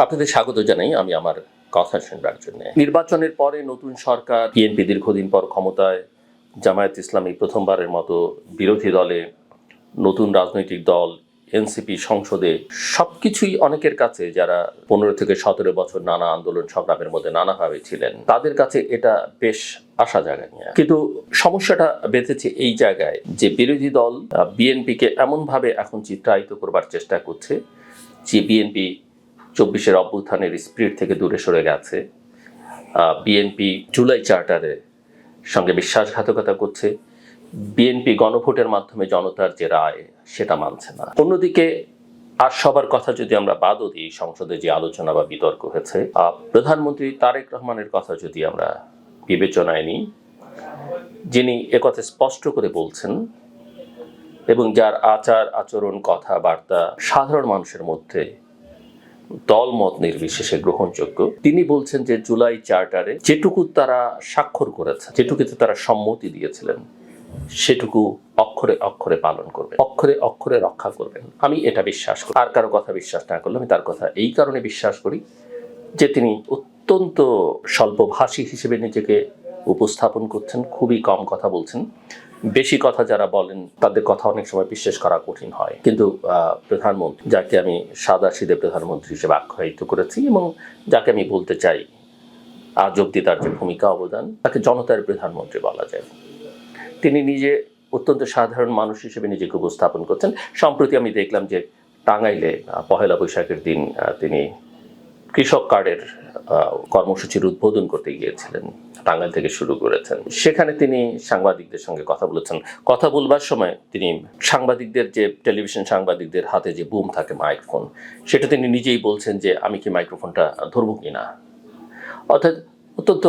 আপনাদের স্বাগত জানাই আমি আমার কথা শুনবার জন্য। নির্বাচনের পরে নতুন সরকার, বিএনপি দীর্ঘদিন পর ক্ষমতায়, জামায়াত ইসলামী প্রথমবারের মতো বিরোধী দলে, নতুন রাজনৈতিক দল এনসিপি সংসদে, সবকিছুই অনেকের কাছে যারা 15 থেকে 17 বছর নানা আন্দোলন সংগ্রামের মধ্যে নানাভাবে ছিলেন তাদের কাছে এটা বেশ আশা জাগায়। কিন্তু সমস্যাটা বেঁধেছে এই জায়গায় যে বিরোধী দল বিএনপিকে এমনভাবে এখন চিত্রায়িত করবার চেষ্টা করছে যে বিএনপি 24-এর অভ্যুত্থানের স্পিরিট থেকে দূরে সরে গেছে, বিএনপি জুলাই চার্টারের সঙ্গে বিশ্বাসঘাতকতা করছে, বিএনপি গণভোটের মাধ্যমে জনতার যে রায় সেটা মানছে না। অন্যদিকে আর সবার কথা যদি আমরা বাদও দিই, সংসদে যে আলোচনা বা বিতর্ক হয়েছে, প্রধানমন্ত্রী তারেক রহমানের কথা যদি আমরা বিবেচনায় নিই, যিনি একথা স্পষ্ট করে বলছেন এবং যার আচার আচরণ কথাবার্তা সাধারণ মানুষের মধ্যে দলমত নির্বিশেষে গ্রহণযোগ্য, তিনি বলছেন যে জুলাই চার্টারে যেটুকু তারা স্বাক্ষর করেছে, যেটুকুতে তারা সম্মতি দিয়েছিলেন, সেটুকু অক্ষরে অক্ষরে পালন করবেন, অক্ষরে অক্ষরে রক্ষা করবেন। আমি এটা বিশ্বাস করি। আর কারো কথা বিশ্বাস না করলে আমি তার কথা এই কারণে বিশ্বাস করি যে তিনি অত্যন্ত স্বল্পভাষী হিসেবে নিজেকে উপস্থাপন করছেন, খুবই কম কথা বলছেন। বেশি কথা যারা বলেন তাদের কথা অনেক সময় বিশ্বাস করা কঠিন হয়। কিন্তু প্রধানমন্ত্রী, যাকে আমি সাদাসিধে প্রধানমন্ত্রী হিসেবে আখ্যায়িত করেছি এবং যাকে আমি বলতে চাই আজ অব্দি তার যে ভূমিকা অবদান, তাকে জনতার প্রধানমন্ত্রী বলা যায়, তিনি নিজে অত্যন্ত সাধারণ মানুষ হিসেবে নিজেকে উপস্থাপন করছেন। সম্প্রতি আমি দেখলাম যে টাঙ্গাইলে পহেলা বৈশাখের দিন তিনি কৃষক কার্ডের কর্মসূচির উদ্বোধন করতে গিয়েছিলেন, টাঙ্গাইল থেকে শুরু করেছেন। সেখানে তিনি সাংবাদিকদের সঙ্গে কথা বলেছেন। কথা বলবার সময় তিনি সাংবাদিকদের, যে টেলিভিশন সাংবাদিকদের হাতে যে বুম থাকে, মাইক্রোফোন, সেটা তিনি নিজেই বলছেন যে আমি কি মাইক্রোফোনটা ধরবো কিনা। অর্থাৎ অত্যন্ত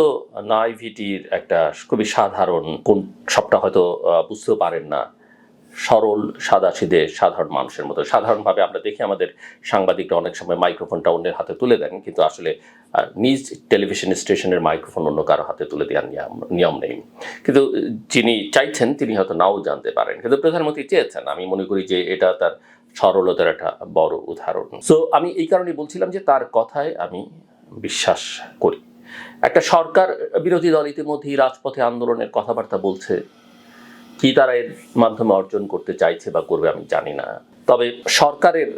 নাইভিটির একটা খুবই সাধারণ, কোন সবটা হয়তো বুঝতেও পারেন না, সরল সাদাসিধে সাধারণ মানুষের মতো। সাধারণভাবে আমরা দেখি আমাদের সাংবাদিকরা অনেক সময় মাইক্রোফোনটা অন্যের হাতে তুলে দেন, কিন্তু আসলে নিজ টেলিভিশন স্টেশনের মাইক্রোফোন অন্য কারো হাতে তুলে দেওয়ার নিয়ম নেই। কিন্তু যিনি চাইছেন তিনি হয়তো নাও জানতে পারেন, কিন্তু প্রধানমন্ত্রী চেয়েছেন। আমি মনে করি যে এটা তার সরলতার একটা বড় উদাহরণ। সো আমি এই কারণে বলছিলাম যে তার কথায় আমি বিশ্বাস করি। একটা সরকার বিরোধী দল ইতিমধ্যেই রাজপথে আন্দোলনের কথাবার্তা বলছে, কি তারা এর মাধ্যমে অর্জন করতে চাইছে বা করবে আমি জানি না। তবে সরকারের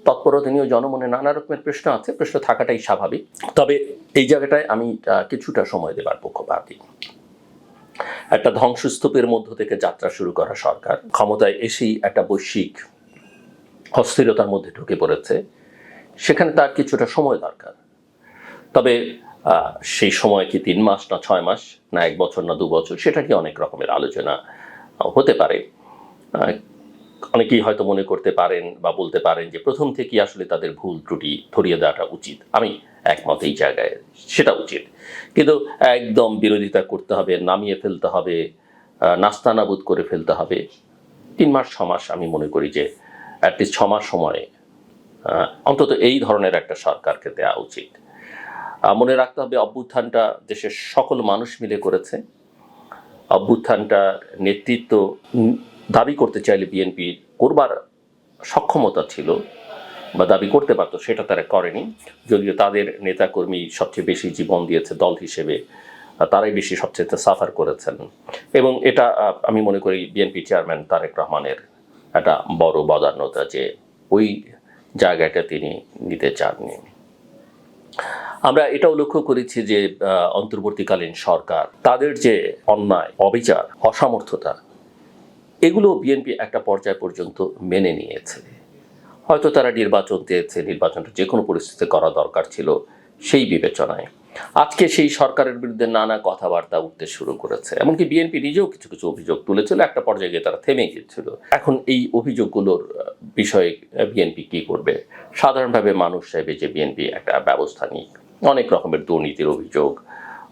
তৎপরতা নিয়েও জনমনে নানা রকমের প্রশ্ন আছে, প্রশ্ন থাকাটাই স্বাভাবিক। তবে এই জায়গাটায় আমি কিছুটা সময় দেবার পক্ষপাতী। একটা ধ্বংসস্তূপের মধ্য থেকে যাত্রা শুরু করা সরকার ক্ষমতায় এসেই একটা বৈশ্বিক অস্থিরতার মধ্যে ঢুকে পড়েছে, সেখানে তার কিছুটা সময় দরকার। তবে সেই সময় কি 3 মাস না 6 মাস না 1 বছর না 2 বছর, সেটা কি অনেক রকমের আলোচনা হতে পারে। অনেকেই হয়তো মনে করতে পারেন বা বলতে পারেন যে প্রথম থেকেই আসলে তাদের ভুল ত্রুটি ধরিয়ে দেওয়াটা উচিত। আমি একমত এই জায়গায়, সেটা উচিত। কিন্তু একদম বিরোধিতা করতে হবে, নামিয়ে ফেলতে হবে, নাস্তানাবুদ করে ফেলতে হবে 3 মাস 6 মাস, আমি মনে করি যে অ্যাটলিস্ট 6 মাস সময় অন্তত এই ধরনের একটা সরকারকে দেওয়া উচিত। মনে রাখতে হবে অভ্যুত্থানটা দেশের সকল মানুষ মিলে করেছে। অভ্যুত্থানটার নেতৃত্ব দাবি করতে চাইলে বিএনপি করবার সক্ষমতা ছিল বা দাবি করতে পারতো, সেটা তারা করেনি। যদিও তাদের নেতাকর্মী সবচেয়ে বেশি জীবন দিয়েছে দল হিসেবে, তারাই বেশি সবচেয়ে সাফার করেছেন। এবং এটা আমি মনে করি বিএনপি চেয়ারম্যান তারেক রহমানের একটা বড় বদান্যতা যে ওই জায়গাটা তিনি নিতে চাননি। আমরা এটাও লক্ষ্য করেছি যে অন্তর্বর্তীকালীন সরকার তাদের যে অন্যায়, অবিচার, অসামর্থ্যতা, এগুলো বিএনপি একটা পর্যায় পর্যন্ত মেনে নিয়েছে। হয়তো তারা নির্বাচন চেয়েছে, নির্বাচনটা যে কোনো পরিস্থিতিতে করা দরকার ছিল সেই বিবেচনায়। আজকে সেই সরকারের বিরুদ্ধে নানা কথাবার্তা উঠতে শুরু করেছে, এমনকি বিএনপি নিজেও কিছু কিছু অভিযোগ তুলেছিল, একটা পর্যায়ে গিয়ে তারা থেমে গিয়েছিল। এখন এই অভিযোগগুলোর বিষয়ে বিএনপি কী করবে? সাধারণভাবে মানুষ চাইবে যে বিএনপি একটা ব্যবস্থা নিক। অনেক রকমের দুর্নীতির অভিযোগ,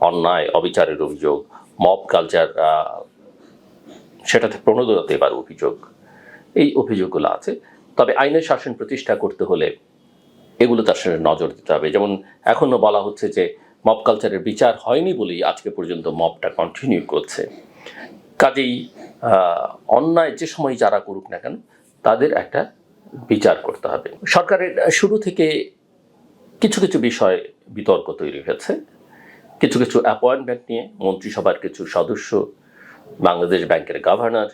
অন্যায় অবিচারের অভিযোগ, মব কালচার সেটাতে প্রণোদনা দেবার অভিযোগ, এই অভিযোগগুলো আছে। তবে আইনের শাসন প্রতিষ্ঠা করতে হলে এগুলো তার সাথে নজর দিতে হবে। যেমন এখনও বলা হচ্ছে যে মব কালচারের বিচার হয়নি বলেই আজকে পর্যন্ত মবটা কন্টিনিউ করছে। কাজেই অন্যায় যে সময় যারা করুক না কেন তাদের একটা বিচার করতে হবে। সরকারের শুরু থেকে কিছু কিছু বিষয়ে বিতর্ক তৈরি হয়েছে, কিছু কিছু অ্যাপয়েন্টমেন্ট নিয়ে মন্ত্রিসভার কিছু সদস্য, বাংলাদেশ ব্যাংকের গভর্নর,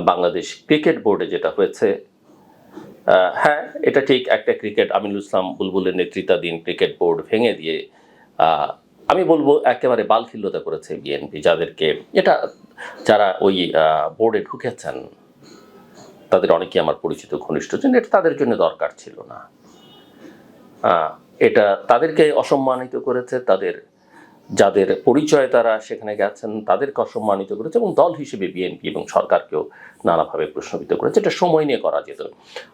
বাংলাদেশ ক্রিকেট বোর্ডে যেটা হয়েছে, হ্যাঁ এটা ঠিক, একটা ক্রিকেট আমিনুল ইসলাম বুলবুলের নেতৃত্বাধীন ক্রিকেট বোর্ড ভেঙে দিয়ে আমি বলবো একেবারে বালখিল্যতা করেছে বিএনপি, যাদেরকে এটা যারা ওই বোর্ডে ঢুকেছেন তাদের অনেকেই আমার পরিচিত ঘনিষ্ঠজন, এটা তাদের জন্য দরকার ছিল না। এটা তাদেরকে অসম্মানিত করেছে, তাদের যাদের পরিচয় তারা সেখানে গেছেন তাদেরকে অসম্মানিত করেছে, এবং দল হিসেবে বিএনপি এবং সরকারকেও নানাভাবে প্রশ্নবিদ্ধ করেছে। এটা সময় নিয়ে করা যেত।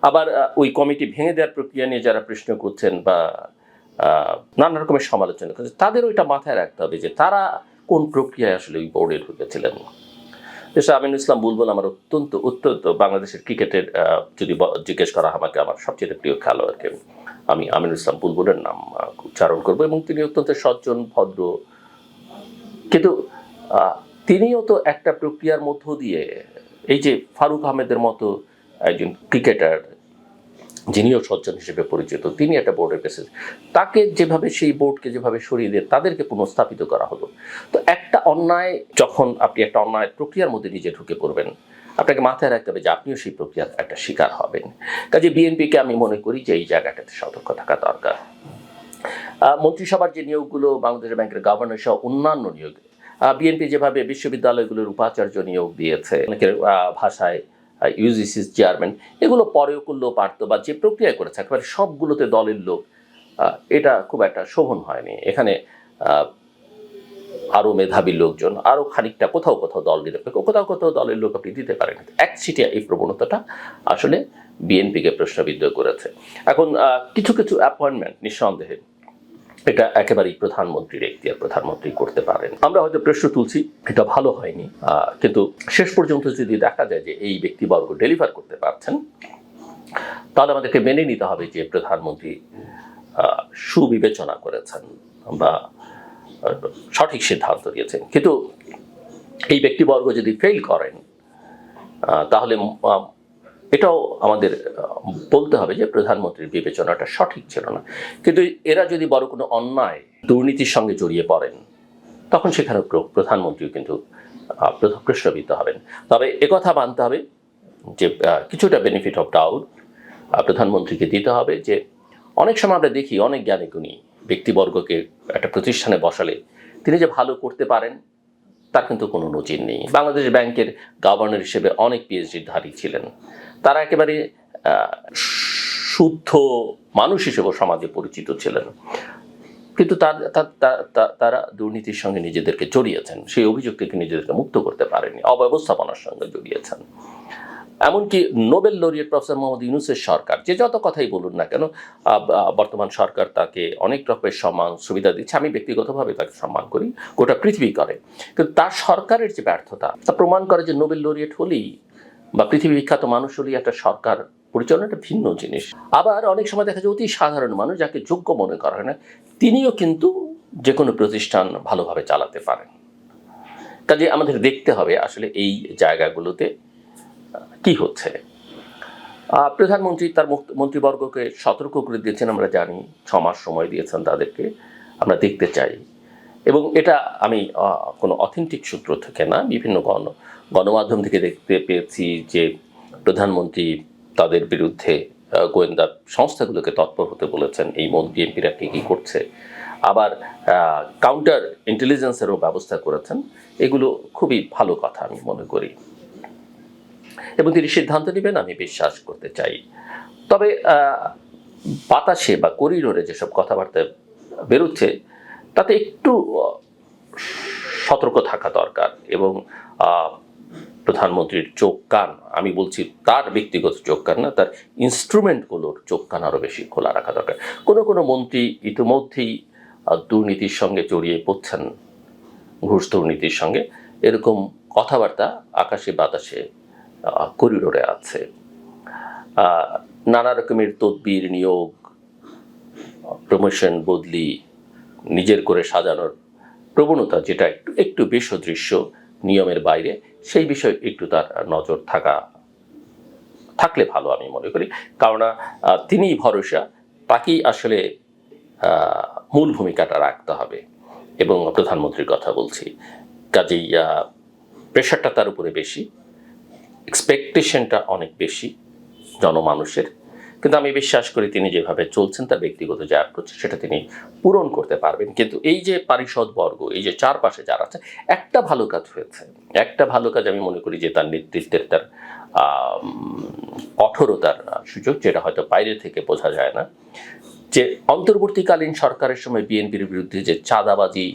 আবার ওই কমিটি ভেঙে দেওয়ার প্রক্রিয়া নিয়ে যারা প্রশ্ন করছেন বা নানা রকমের সমালোচনা করছে, তাদের ওইটা মাথায় রাখতে হবে যে তারা কোন প্রক্রিয়ায় আসলে ওই বোর্ডে ঢুকেছিলেন। দেশে আমিনুল ইসলাম বুলবুল আমার অত্যন্ত অত্যন্ত বাংলাদেশের ক্রিকেটের যদি জিজ্ঞেস করা আমাকে আমার সবচেয়ে প্রিয় খেলোয়াড়কে আমি আমিনুল ইসলাম বুলবুলের নাম উচ্চারণ করবো, এবং তিনি অত্যন্ত সজ্জন ভদ্র, কিন্তু তিনিও তো একটা প্রক্রিয়ার মধ্য দিয়ে, এই যে ফারুক আহমেদের মতো একজন ক্রিকেটার যিনিও সজ্জন হিসেবে পরিচিত, তিনি একটা বোর্ডের প্রেসিডেন্ট, তাকে যেভাবে সেই বোর্ডকে যেভাবে সরিয়ে দিয়ে তাদেরকে পুনঃস্থাপিত করা হলো। তো একটা অন্যায় যখন আপনি একটা অন্যায় প্রক্রিয়ার মধ্যে নিজে ঢুকে পড়বেন, আপনাকে মাথায় রাখতে হবে যে আপনিও সেই প্রক্রিয়ার একটা শিকার হবেন। কাজে বিএনপিকে আমি মনে করি যে এই জায়গাটাতে সতর্ক থাকা দরকার। মন্ত্রিসভার যে নিয়োগগুলো, বাংলাদেশ ব্যাংকের গভর্নর সহ অন্যান্য নিয়োগ, বিএনপি যেভাবে বিশ্ববিদ্যালয়গুলোর উপাচার্য নিয়োগ দিয়েছে, অনেকের ভাষায় ইউজিসি চেয়ারম্যান, এগুলো পরেও করলেও পারতো, বা যে প্রক্রিয়া করেছে একেবারে সবগুলোতে দলের লোক, এটা খুব একটা শোভন হয়নি। এখানে আরও মেধাবী লোকজন, আরও খানিকটা কোথাও কোথাও দল নিরপেক্ষ, কোথাও কোথাও দলের লোক আপনি দিতে পারেন। একচিটিয়া এই প্রবণতাটা আসলে বিএনপিকে প্রশ্নবিদ্ধ করেছে। এখন কিছু কিছু অ্যাপয়েন্টমেন্ট নিঃসন্দেহে এটা একেবারেই প্রধানমন্ত্রীর এখতিয়ার, প্রধানমন্ত্রী করতে পারেন। আমরা হয়তো প্রশ্ন তুলছি এটা ভালো হয়নি, কিন্তু শেষ পর্যন্ত যদি দেখা যায় যে এই ব্যক্তিবর্গ ডেলিভার করতে পারছেন, তাহলে আমাদেরকে মেনে নিতে হবে যে প্রধানমন্ত্রী সুবিবেচনা করেছেন বা সঠিক সিদ্ধান্ত নিয়েছেন। কিন্তু এই ব্যক্তিবর্গ যদি ফেল করেন, তাহলে এটাও আমাদের বলতে হবে যে প্রধানমন্ত্রীর বিবেচনাটা সঠিক ছিল না। কিন্তু এরা যদি বড় কোনো অন্যায় দুর্নীতির সঙ্গে জড়িয়ে পড়েন, তখন সেখানে প্রধানমন্ত্রীও কিন্তু প্রশ্নবিদ্ধ হবেন। তবে একথা মানতে হবে যে কিছুটা বেনিফিট অফ ডাউট প্রধানমন্ত্রীকে দিতে হবে, যে অনেক সময় আমরা দেখি অনেক জ্ঞানীগুণী ব্যক্তিবর্গকে একটা প্রতিষ্ঠানে বসালে তিনি যে ভালো করতে পারেন তার কিন্তু কোনো নজির নেই। বাংলাদেশ ব্যাংকের গভর্নর হিসেবে অনেক পিএইচডিধারী ছিলেন, তারা একেবারে শুদ্ধ মানুষ হিসেবে সমাজে পরিচিত ছিলেন, কিন্তু তারা দুর্নীতির সঙ্গে নিজেদেরকে জড়িয়েছেন, সেই অভিযোগ থেকে নিজেদেরকে মুক্ত করতে পারেনি, অব্যবস্থাপনার সঙ্গে জড়িয়েছেন। এমনকি নোবেল লরিয়েট প্রফেসর মোহাম্মদ ইউনূসের সরকার যে যত কথাই বলুন না কেন, বর্তমান সরকার তাকে অনেক রকমের সম্মান সুবিধা দিচ্ছে, আমি ব্যক্তিগতভাবে তাকে সম্মান করি, গোটা পৃথিবী করে, কিন্তু তার সরকারের যে ব্যর্থতা তা প্রমাণ করে যে নোবেল লরিয়েট হলেই বা পৃথিবী বিখ্যাত মানুষ হলেই একটা সরকার পরিচালনা একটা ভিন্ন জিনিস। আবার অনেক সময় দেখা যায় অতি সাধারণ মানুষ যাকে যোগ্য মনে করা হয় না, তিনিও কিন্তু যে কোনো প্রতিষ্ঠান ভালোভাবে চালাতে পারেন। কাজে আমাদের দেখতে হবে আসলে এই জায়গাগুলোতে কি হচ্ছে। প্রধানমন্ত্রী তার মন্ত্রীবর্গকে সতর্ক করে দিয়েছেন, আমরা জানি 6 মাস সময় দিয়েছেন তাদেরকে, আমরা দেখতে চাই। এবং এটা আমি কোনো অথেন্টিক সূত্র থেকে না, বিভিন্ন গণমাধ্যম থেকে দেখতে পেয়েছি যে প্রধানমন্ত্রী তাদের বিরুদ্ধে গোয়েন্দা সংস্থাগুলোকে তৎপর হতে বলেছেন, এই মন্ত্রী এমপিরা কী করছে, আবার কাউন্টার ইন্টেলিজেন্সেরও ব্যবস্থা করেছেন। এগুলো খুবই ভালো কথা আমি মনে করি, এবং তিনি সিদ্ধান্ত নেবেন আমি বিশ্বাস করতে চাই। তবে বাতাসে বা করিডোরে যেসব কথাবার্তা বেরোচ্ছে তাতে একটু সতর্ক থাকা দরকার, এবং প্রধানমন্ত্রীর চোখ কান, আমি বলছি তার ব্যক্তিগত চোখ কান না, তার ইনস্ট্রুমেন্টগুলোর চোখ কান আরও বেশি খোলা রাখা দরকার। কোনো কোনো মন্ত্রী ইতিমধ্যেই দুর্নীতির সঙ্গে জড়িয়ে পড়ছেন, ঘুষ দুর্নীতির সঙ্গে, এরকম কথাবার্তা আকাশে বাতাসে করিডোরে আছে। নানা রকমের তদবির, নিয়োগ, প্রমোশন, বদলি, নিজের করে সাজানোর প্রবণতা, যেটা একটু বেসদৃশ্য, নিয়মের বাইরে, সেই বিষয়ে একটু তার নজর থাকলে ভালো আমি মনে করি। কারণ তিনিই ভরসা, তাকেই আসলে মূল ভূমিকাটা রাখতে হবে। এবং প্রধানমন্ত্রীর কথা বলছি, কাজেই প্রেশারটা তার উপরে বেশি, এক্সপেকটেশনটা অনেক বেশি জনমানুষের। কিন্তু আমি বিশ্বাস করি তিনি যেভাবে চলছেন, তার ব্যক্তিগত যে অ্যাপ্রোচ, সেটা তিনি পূরণ করতে পারবেন। কিন্তু এই যে পারিষদ বর্গ, এই যে চারপাশে যারা আছে, একটা ভালো কাজ হয়েছে, একটা ভালো কাজ আমি মনে করি যে তার নেতৃত্বের, তার কঠোরতার সুযোগ, যেটা হয়তো বাইরে থেকে বোঝা যায় না, যে অন্তর্বর্তীকালীন সরকারের সময় বিএনপির বিরুদ্ধে যে চাঁদাবাজি,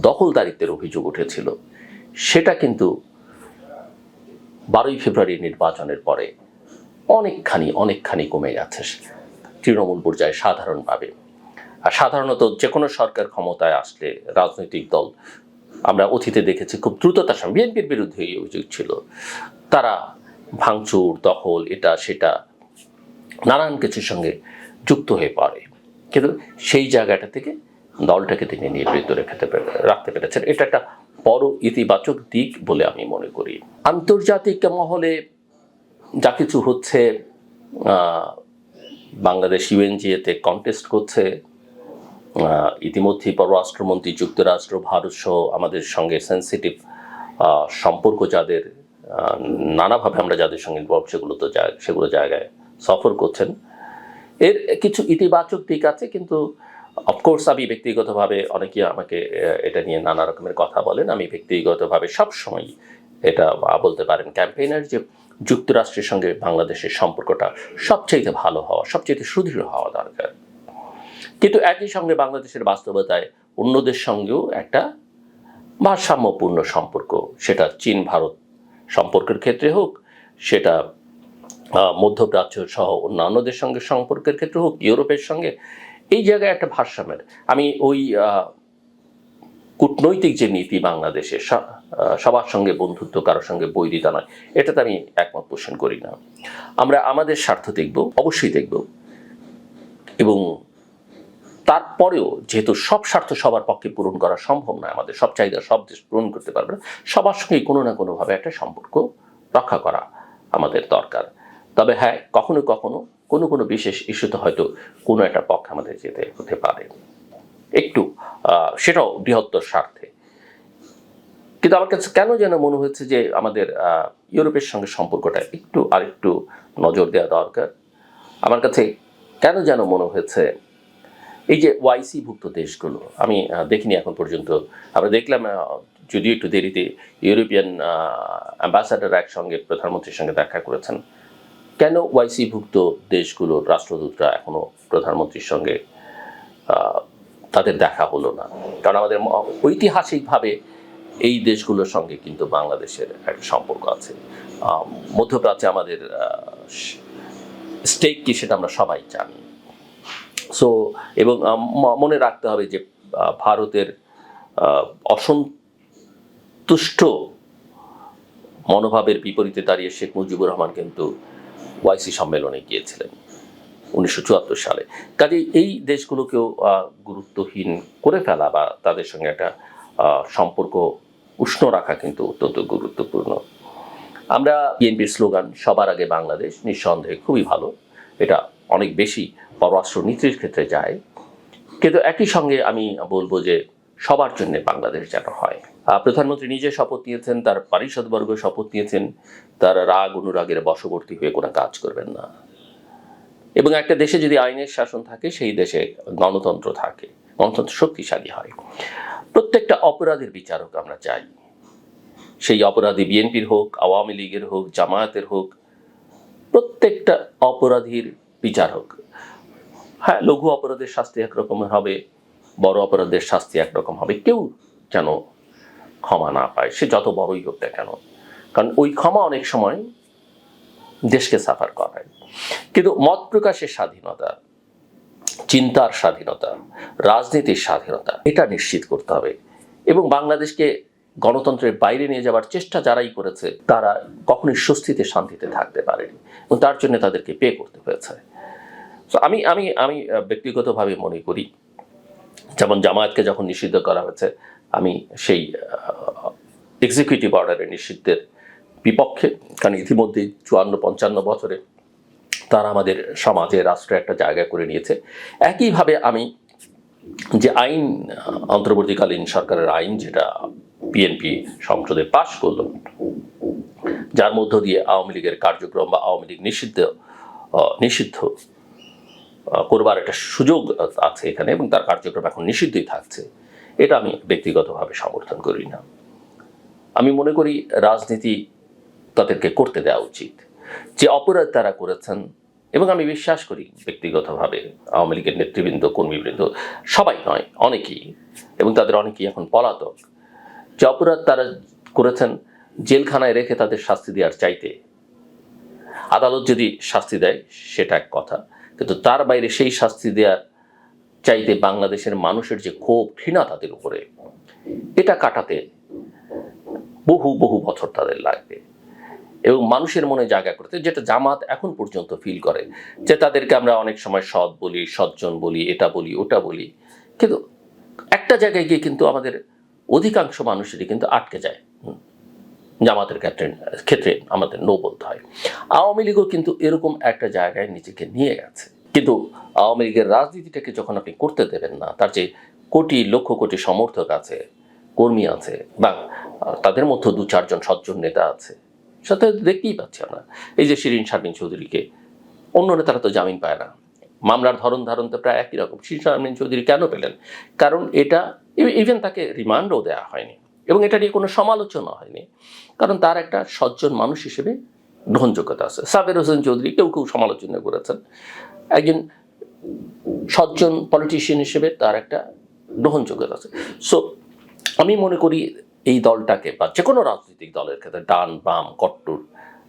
দখলদারিত্বের অভিযোগ উঠেছিল, সেটা কিন্তু 12ই ফেব্রুয়ারি নির্বাচনের পরে অনেকখানি কমে গেছে তৃণমূল পর্যায়ে সাধারণভাবে। আর সাধারণত যে কোনো সরকার ক্ষমতায় আসলে রাজনৈতিক দল, আমরা অতীতে দেখেছি, খুব দ্রুততার সঙ্গে, বিএনপির বিরুদ্ধে এই অভিযোগ ছিল, তারা ভাঙচুর, দখল, এটা সেটা নানান কিছুর সঙ্গে যুক্ত হয়ে পড়ে। কিন্তু সেই জায়গাটা থেকে দলটাকে তিনি নিবৃত্ত রাখতে পেরেছেন। এটা একটা বড় ইতিবাচক দিক বলে আমি মনে করি। আন্তর্জাতিক মহলে যা কিছু হচ্ছে, বাংলাদেশ ইউএনজিএতে কন্টেস্ট করছে, ইতিমধ্যেই পররাষ্ট্রমন্ত্রী যুক্তরাষ্ট্র, ভারত সহ আমাদের সঙ্গে সেন্সিটিভ সম্পর্ক যাদের, নানাভাবে আমরা যাদের সঙ্গে ইনভলভ, সেগুলো জায়গায় সফর করছেন। এর কিছু ইতিবাচক দিক আছে, কিন্তু অফকোর্স আমি ব্যক্তিগতভাবে, অনেকেই আমাকে এটা নিয়ে নানা রকমের কথা বলেন, আমি ব্যক্তিগতভাবে সবসময় এটা বলতে পারেন ক্যাম্পেইনার, যে যুক্তরাষ্ট্রের সঙ্গে বাংলাদেশের সম্পর্কটা সবচেয়ে ভালো হওয়া, সবচেয়ে সুদৃঢ় হওয়া দরকার। কিন্তু একই সঙ্গে বাংলাদেশের বাস্তবতায় অন্যদের সঙ্গেও একটা ভারসাম্যপূর্ণ সম্পর্ক, সেটা চীন ভারত সম্পর্কের ক্ষেত্রে হোক, সেটা মধ্যপ্রাচ্য সহ অন্যান্যদের সঙ্গে সম্পর্কের ক্ষেত্রে হোক, ইউরোপের সঙ্গে, এই জায়গায় একটা ভারসাম্যের, আমি ওই কূটনৈতিক যে নীতি বাংলাদেশে, সবার সঙ্গে বন্ধুত্ব, কারোর সঙ্গে বৈরিতা নয়, এটাতে আমি একমত পোষণ করি না। আমরা আমাদের স্বার্থ দেখব, অবশ্যই দেখব, এবং তারপরেও যেহেতু সব স্বার্থ সবার পক্ষে পূরণ করা সম্ভব নয়, আমাদের সব চাহিদা সব দেশ পূরণ করতে পারবে না, সবার সঙ্গেই কোনো না কোনোভাবে একটা সম্পর্ক রক্ষা করা আমাদের দরকার। তবে হ্যাঁ, কখনো কখনো কোনো বিশেষ ইস্যুতে হয়তো কোনো একটা পক্ষ আমাদের যেতে হতে পারে একটু, সেটাও বৃহত্তর স্বার্থে। কিন্তু আমার কাছে কেন যেন মনে হচ্ছে যে আমাদের ইউরোপের সঙ্গে সম্পর্কটা আরেকটু নজর দেওয়া দরকার। আমার কাছে কেন যেন মনে হয়েছে এই যে ওয়াইসি-ভুক্ত দেশগুলো, আমি দেখিনি এখন পর্যন্ত, আমরা দেখলাম যদিও একটু দেরিতে, ইউরোপিয়ান অ্যাম্বাসাডার একসঙ্গে প্রধানমন্ত্রীর সঙ্গে দেখা করেছেন। কেন ওয়াইসি-ভুক্ত দেশগুলোর রাষ্ট্রদূতরা এখনো প্রধানমন্ত্রীর সঙ্গে তাদের দেখা হলো না? কারণ আমাদের ঐতিহাসিকভাবে এই দেশগুলোর সঙ্গে কিন্তু বাংলাদেশের একটা সম্পর্ক আছে। মধ্যপ্রাচ্যে আমাদের স্টেক কি, সেটা আমরা সবাই জানি। সো, এবং মনে রাখতে হবে যে ভারতের অসন্তুষ্ট মনোভাবের বিপরীতে দাঁড়িয়ে শেখ মুজিবুর রহমান কিন্তু ওয়াইসি সম্মেলনে গিয়েছিলেন 1974 সালে। কাজেই এই দেশগুলোকেও গুরুত্বহীন করে ফেলা বা তাদের সঙ্গে একটা সম্পর্ক উষ্ণ রাখা কিন্তু অত্যন্ত গুরুত্বপূর্ণ। আমরা বিএনপির স্লোগান সবার আগে বাংলাদেশ, নিঃসন্দেহে খুবই ভালো, এটা অনেক বেশি পররাষ্ট্র নীতির ক্ষেত্রে যায়। কিন্তু একই সঙ্গে আমি বলবো যে সবার জন্য বাংলাদেশ যেন হয়। প্রধানমন্ত্রী নিজে শপথ নিয়েছেন, তার পারিষদবর্গ শপথ নিয়েছেন, তারা রাগ অনুরাগের বশবর্তী হয়ে কোনো কাজ করবেন না। এবং একটা দেশে যদি আইনের শাসন থাকে, সেই দেশে গণতন্ত্র থাকে, গণতন্ত্র শক্তিশালী হয়। প্রত্যেকটা অপরাধের বিচারক আমরা চাই, সেই অপরাধী বিএনপির হোক, আওয়ামী লীগের হোক, জামায়াতের হোক, প্রত্যেকটা অপরাধীর বিচার হোক। হ্যাঁ, লঘু অপরাধের শাস্তি একরকমের হবে, বড় অপরাধের শাস্তি একরকম হবে, কেউ যেন ক্ষমা না পায়, সে যত বড়ই হোক না কেন। কারণ ওই ক্ষমা অনেক সময় দেশকে সাফার করায়। কিন্তু মত প্রকাশের স্বাধীনতা, চিন্তার স্বাধীনতা, রাজনীতির স্বাধীনতা, এটা নিশ্চিত করতে হবে। এবং বাংলাদেশকে গণতন্ত্রের বাইরে নিয়ে যাওয়ার চেষ্টা যারাই করেছে, তারা কখনোই স্বস্তিতে শান্তিতে থাকতে পারেনি, এবং তার জন্য তাদেরকে পে করতে হয়েছে। তো আমি আমি আমি ব্যক্তিগতভাবে মনে করি, যেমন জামায়াতকে যখন নিষিদ্ধ করা হয়েছে, আমি সেই এক্সিকিউটিভ অর্ডারের নিষিদ্ধের বিপক্ষে, কারণ ইতিমধ্যেই 54-55 বছরে তারা আমাদের সমাজে, রাষ্ট্রে একটা জায়গা করে নিয়েছে। একইভাবে আমি যে আইন, অন্তর্বর্তীকালীন সরকারের আইন যেটা বিএনপি সংসদে পাশ করলো, যার মধ্য দিয়ে আওয়ামী লীগের কার্যক্রম বা আওয়ামী লীগ নিষিদ্ধ করবার একটা সুযোগ আছে এখানে, এবং তার কার্যক্রম এখন নিষিদ্ধই থাকছে, এটা আমি ব্যক্তিগতভাবে সমর্থন করি না। আমি মনে করি রাজনীতি তাদেরকে করতে দেওয়া উচিত। যে অপরাধ তারা করেছেন, এবং আমি বিশ্বাস করি ব্যক্তিগতভাবে আওয়ামী লীগের নেতৃবৃন্দ, কর্মীবৃন্দ, সবাই নয়, অনেকেই, এবং তাদের অনেকেই এখন পলাতক, যে অপরাধ তারা করেছেন জেলখানায় রেখে তাদের শাস্তি দেওয়ার চাইতে আদালত যদি শাস্তি দেয় সেটা এক কথা, কিন্তু তার বাইরে সেই শাস্তি দেওয়ার চাইতে বাংলাদেশের মানুষের যে ক্ষোভ, ঘৃণা তাদের উপরে, এটা কাটাতে বহু বহু বছর তাদের লাগবে, এবং মানুষের মনে জায়গা করতে, যেটা জামাত এখন পর্যন্ত ফিল করে, যে তাদেরকে আমরা অনেক সময় সৎ বলি, সজ্জন বলি, এটা বলি, ওটা বলি, কিন্তু একটা জায়গায় গিয়ে কিন্তু আমাদের অধিকাংশ মানুষেরই কিন্তু আটকে যায়। জামাতের ক্ষেত্রে আমাদের নো বলতে হয়। আওয়ামী লীগও কিন্তু এরকম একটা জায়গায় নিজেকে নিয়ে গেছে, কিন্তু আওয়ামী লীগের রাজনীতিটাকে যখন আপনি করতে দেবেন না, তার যে লক্ষ কোটি সমর্থক আছে, কর্মী আছে, বা তাদের মধ্যে 2-4 জন সজ্জন নেতা আছে, সাথে দেখতেই পাচ্ছি আমরা, এই যে শিরীন শারমিন চৌধুরীকে, অন্য নেতারা তো জামিন পায় না, মামলার ধরন তো প্রায় একই রকম। শিরীন শারমিন চৌধুরী কেন পেলেন? কারণ এটা, ইভেন তাকে রিমান্ডও দেওয়া হয়নি, এবং এটা নিয়ে কোনো সমালোচনা হয়নি, কারণ তার একটা সজ্জন মানুষ হিসেবে গ্রহণযোগ্যতা আছে। সাবের হোসেন চৌধুরী কেউ সমালোচনা করেছেন, একজন সজ্জন পলিটিশিয়ান হিসেবে তার একটা গ্রহণযোগ্যতা আছে। সো আমি মনে করি এই দলটাকে, বা যে কোনো রাজনৈতিক দলের ক্ষেত্রে, ডান বাম কট্টর,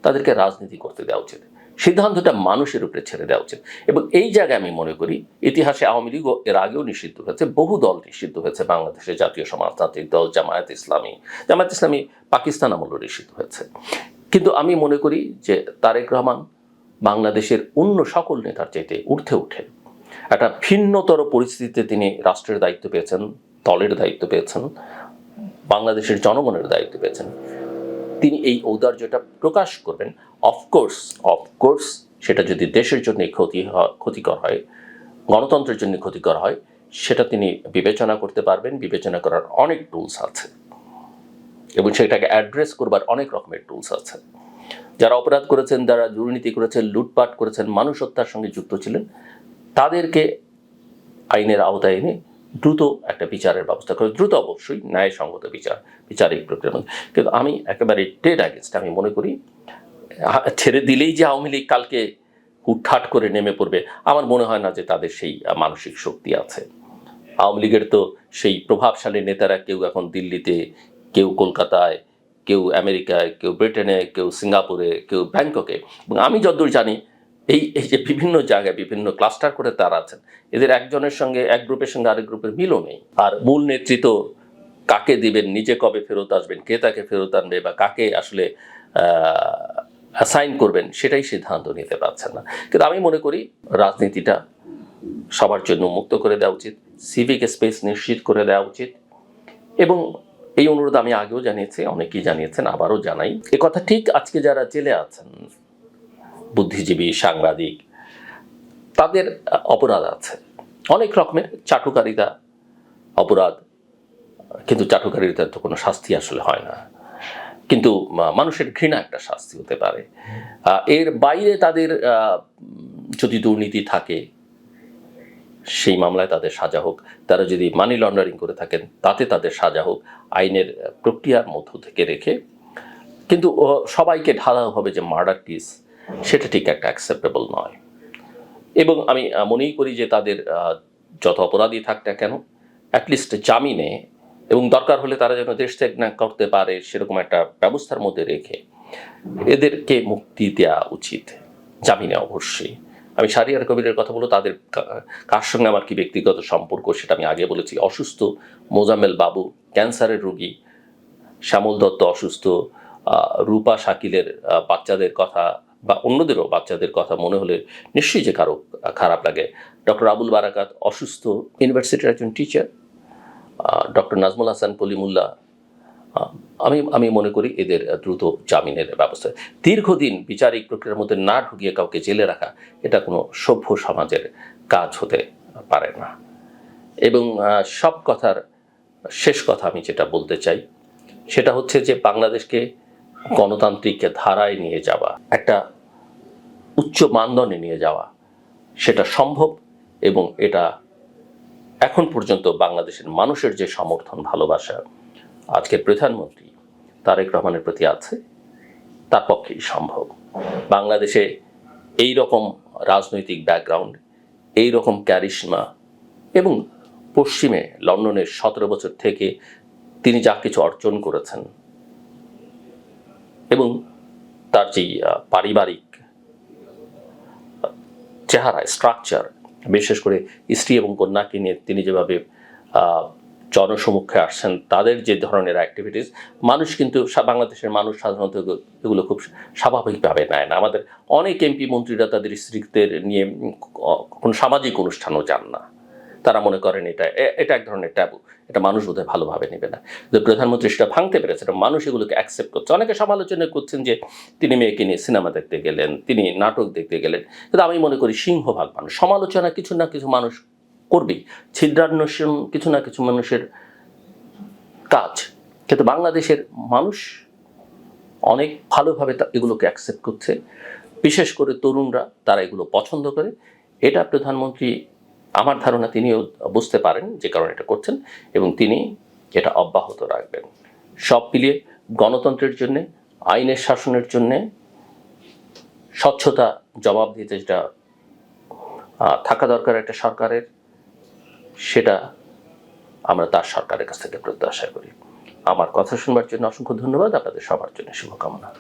তাদেরকে রাজনীতি করতে দেওয়া উচিত, সিদ্ধান্তটা মানুষের উপরে ছেড়ে দেওয়া উচিত। এবং এই জায়গায় আমি মনে করি ইতিহাসে আওয়ামী লীগ এর আগেও নিষিদ্ধ হয়েছে, বহু দল নিষিদ্ধ হয়েছে, বাংলাদেশের জাতীয় সমাজতান্ত্রিক দল, জামায়াত ইসলামী পাকিস্তান আমলেও নিষিদ্ধ হয়েছে। কিন্তু আমি মনে করি যে তারেক রহমান বাংলাদেশের অন্য সকল নেতার চাইতে ঊর্ধ্বে উঠে একটা ভিন্নতর পরিস্থিতিতে তিনি রাষ্ট্রের দায়িত্ব পেয়েছেন, দলের দায়িত্ব পেয়েছেন, বাংলাদেশের জনগণের দায়িত্ব পেয়েছেন। তিনি এই ঔদার্যটা প্রকাশ করবেন। অফকোর্স সেটা যদি দেশের জন্য ক্ষতিকর হয়, গণতন্ত্রের জন্য ক্ষতিকর হয়, সেটা তিনি বিবেচনা করতে পারবেন। বিবেচনা করার অনেক টুলস আছে, এবং সেটাকে অ্যাড্রেস করবার অনেক রকমের টুলস আছে। যারা অপরাধ করেছেন, যারা দুর্নীতি করেছেন, লুটপাট করেছেন, মানুষ হত্যার সঙ্গে যুক্ত ছিলেন, তাদেরকে আইনের আওতায় এনে দ্রুত একটা বিচারের ব্যবস্থা করে, দ্রুত অবশ্যই ন্যায়সঙ্গত বিচারিক প্রক্রিয়ার মধ্যে। কিন্তু আমি একেবারে ডেড অ্যাগেন্স্ট। আমি মনে করি ছেড়ে দিলেই যে আওয়ামী লীগ কালকে হুটহাট করে নেমে পড়বে, আমার মনে হয় না যে তাদের সেই মানসিক শক্তি আছে। আওয়ামী লীগের তো সেই প্রভাবশালী নেতারা কেউ এখন দিল্লিতে, কেউ কলকাতায়, কেউ আমেরিকায়, কেউ ব্রিটেনে, কেউ সিঙ্গাপুরে, কেউ ব্যাংককে, এবং আমি যতদূর জানি এই যে বিভিন্ন জায়গায় বিভিন্ন ক্লাস্টার করে তারা আছেন, এদের একজনের সঙ্গে, এক গ্রুপের সঙ্গে আরেক গ্রুপের মিলও নেই। আর মূল নেতৃত্ব কাকে দিবেন, নিজে কবে ফেরত আসবেন, কে তাকে ফেরত আনবে, বা কাকে আসলে অ্যাসাইন করবেন, সেটাই সিদ্ধান্ত নিতে পারছেন না। কিন্তু আমি মনে করি রাজনীতিটা সবার জন্য মুক্ত করে দেওয়া উচিত, সিভিক স্পেস নিশ্চিত করে দেওয়া উচিত, এবং এই অনুরোধ আমি আগেও জানিয়েছি, অনেকেই জানিয়েছেন, আবারও জানাই। এ কথা ঠিক আজকে যারা জেলে আছেন, বুদ্ধিজীবী, সাংবাদিক, তাদের অপরাধ আছে, অনেক রকমের চাটুকারিতা অপরাধ, কিন্তু চাটুকারিতার তো কোনো শাস্তি আসলে হয় না, কিন্তু মানুষের ঘৃণা একটা শাস্তি হতে পারে। এর বাইরে তাদের যদি দুর্নীতি থাকে, সেই মামলায় তাদের সাজা হোক। তারা যদি মানি লন্ডারিং করে থাকেন, তাতে তাদের সাজা হোক, আইনের প্রক্রিয়ার মধ্য থেকে রেখে। কিন্তু সবাইকে ঢালাও হবে যে মার্ডার কেস, সেটা ঠিক একটা অ্যাকসেপ্টেবল নয়। এবং আমি মনেই করি যে তাদের যত অপরাধী থাক না কেন, অ্যাটলিস্ট জামিনে, এবং দরকার হলে তারা যেন দেশ ত্যাগ না করতে পারে সেরকম একটা ব্যবস্থার মধ্যে রেখে এদেরকে মুক্তি দেওয়া উচিত, জামিনে অবশ্যই। আমি শাহরিয়ার কবিরের কথা বলবো, তাদের কার সঙ্গে আমার কি ব্যক্তিগত সম্পর্ক সেটা আমি আগে বলেছি। অসুস্থ মোজাম্মেল বাবু, ক্যান্সারের রোগী, শ্যামল দত্ত অসুস্থ, রূপা শাকিলের বাচ্চাদের কথা বা অন্যদেরও বাচ্চাদের কথা মনে হলে নিশ্চয়ই যে কারো খারাপ লাগে। ডক্টর আবুল বারাকাত অসুস্থ, ইউনিভার্সিটির একজন টিচার, ডক্টর নাজমুল হাসান কলিমুল্লাহ, আমি মনে করি এদের দ্রুত জামিনের ব্যবস্থা। দীর্ঘদিন বিচারিক প্রক্রিয়ার মধ্যে না ঢুকিয়ে কাউকে জেলে রাখা, এটা কোনো সভ্য সমাজের কাজ হতে পারে না। এবং সব কথার শেষ কথা আমি যেটা বলতে চাই সেটা হচ্ছে যে বাংলাদেশকে গণতান্ত্রিক ধারায় নিয়ে যাওয়া, একটা উচ্চ মানদণ্ডে নিয়ে যাওয়া সেটা সম্ভব, এবং এটা এখন পর্যন্ত বাংলাদেশের মানুষের যে সমর্থন ভালোবাসা আজকের প্রধানমন্ত্রী তারেক রহমানের প্রতি আছে তার পক্ষেই সম্ভব। বাংলাদেশে এই রকম রাজনৈতিক ব্যাকগ্রাউন্ড, এই রকম ক্যারিশমা, এবং পশ্চিমে লন্ডনের 17 বছর থেকে তিনি যা কিছু অর্জন করেছেন এবং তার যেই পারিবারিক চেহারা, স্ট্রাকচার, বিশেষ করে স্ত্রী এবং কন্যাকে নিয়ে তিনি যেভাবে জনসমক্ষে আসছেন, তাদের যে ধরনের অ্যাক্টিভিটিস, মানুষ কিন্তু বাংলাদেশের মানুষ সাধারণত এগুলো খুব স্বাভাবিকভাবে নেয় না। আমাদের অনেক এমপি মন্ত্রীরা তাদের স্ত্রীদের নিয়ে কোনো সামাজিক অনুষ্ঠানও যান না, তারা মনে করেন এটা এক ধরনের ট্যাবু, এটা মানুষ বোধহয় ভালোভাবে নেবে না। যে প্রধানমন্ত্রী সেটা ভাঙতে পেরেছে, মানুষ এগুলোকে অ্যাকসেপ্ট করছে। অনেকে সমালোচনা করছেন যে তিনি মেয়েকে নিয়ে সিনেমা দেখতে গেলেন, তিনি নাটক দেখতে গেলেন, কিন্তু আমি মনে করি সিংহভাগ মানুষ সমালোচনা কিছু না কিছু মানুষ করবেই, ছিদ্রান্বেষণ কিছু না কিছু মানুষের কাজ, কিন্তু বাংলাদেশের মানুষ অনেক ভালোভাবে এগুলোকে অ্যাকসেপ্ট করছে, বিশেষ করে তরুণরা, তারা এগুলো পছন্দ করে। এটা প্রধানমন্ত্রী, আমার ধারণা তিনিও বুঝতে পারেন যে কারণে এটা করছেন, এবং তিনি এটা অব্যাহত রাখবেন। সব মিলিয়ে গণতন্ত্রের জন্যে, আইনের শাসনের জন্যে, স্বচ্ছতা, জবাবদিহিতে যেটা থাকা দরকার একটা সরকারের, সেটা আমরা তার সরকারের কাছ থেকে প্রত্যাশা করি। আমার কথা শুনবার জন্য অসংখ্য ধন্যবাদ। আপনাদের সবার জন্য শুভকামনা।